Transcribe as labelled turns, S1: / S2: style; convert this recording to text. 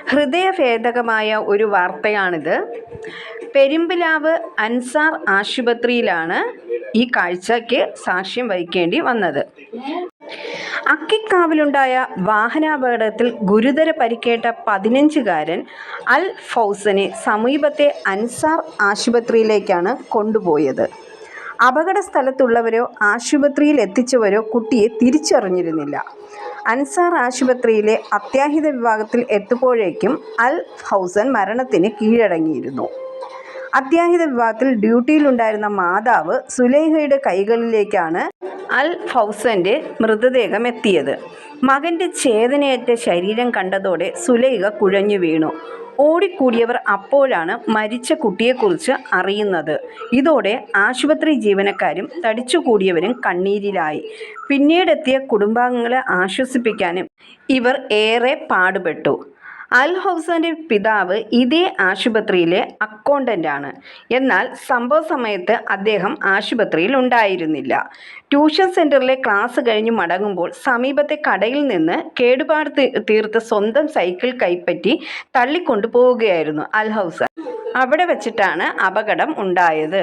S1: ഹൃദയഭേദകമായ ഒരു വാർത്തയാണിത്. പെരുമ്പിലാവ് അൻസാർ ആശുപത്രിയിലാണ് ഈ കാഴ്ചയ്ക്ക് സാക്ഷ്യം വഹിക്കേണ്ടി വന്നത്. അക്കിക്കാവിലുണ്ടായ വാഹനാപകടത്തിൽ ഗുരുതര പരിക്കേറ്റ 15-കാരൻ അൽ ഫൗസനെ സമീപത്തെ അൻസാർ ആശുപത്രിയിലേക്കാണ് കൊണ്ടുപോയത്. അപകട സ്ഥലത്തുള്ളവരോ ആശുപത്രിയിൽ എത്തിച്ചവരോ കുട്ടിയെ തിരിച്ചറിഞ്ഞിരുന്നില്ല. അൻസാർ ആശുപത്രിയിലെ അത്യാഹിത വിഭാഗത്തിൽ എത്തുമ്പോഴേക്കും അൽ ഫൗസൻ മരണത്തിന് കീഴടങ്ങിയിരുന്നു. അത്യാഹിത വിഭാഗത്തിൽ ഡ്യൂട്ടിയിലുണ്ടായിരുന്ന മാതാവ് സുലൈഹയുടെ കൈകളിലേക്കാണ് അൽ ഫൗസന്റെ മൃതദേഹം എത്തിയത്. മകന്റെ ചേതനയേറ്റ ശരീരം കണ്ടതോടെ സുലൈഹ കുഴഞ്ഞു വീണു. ഓടിക്കൂടിയവർ അപ്പോഴാണ് മരിച്ച കുട്ടിയെക്കുറിച്ച് അറിയുന്നത്. ഇതോടെ ആശുപത്രി ജീവനക്കാരും തടിച്ചുകൂടിയവരും കണ്ണീരിലായി. പിന്നീടെത്തിയ കുടുംബാംഗങ്ങളെ ആശ്വസിപ്പിക്കാനും ഇവർ ഏറെ പാടുപെട്ടു. അൽ ഫൗസന്റെ പിതാവ് ഇതേ ആശുപത്രിയിലെ അക്കൗണ്ടന്റാണ്. എന്നാൽ സംഭവ സമയത്ത് അദ്ദേഹം ആശുപത്രിയിൽ ഉണ്ടായിരുന്നില്ല. ട്യൂഷൻ സെന്ററിലെ ക്ലാസ് കഴിഞ്ഞ് മടങ്ങുമ്പോൾ സമീപത്തെ കടയിൽ നിന്ന് കേടുപാട് തീർത്ത സ്വന്തം സൈക്കിൾ കൈപ്പറ്റി തള്ളിക്കൊണ്ടു പോവുകയായിരുന്നു അൽ ഫൗസൻ. അവിടെ വച്ചിട്ടാണ് അപകടം ഉണ്ടായത്.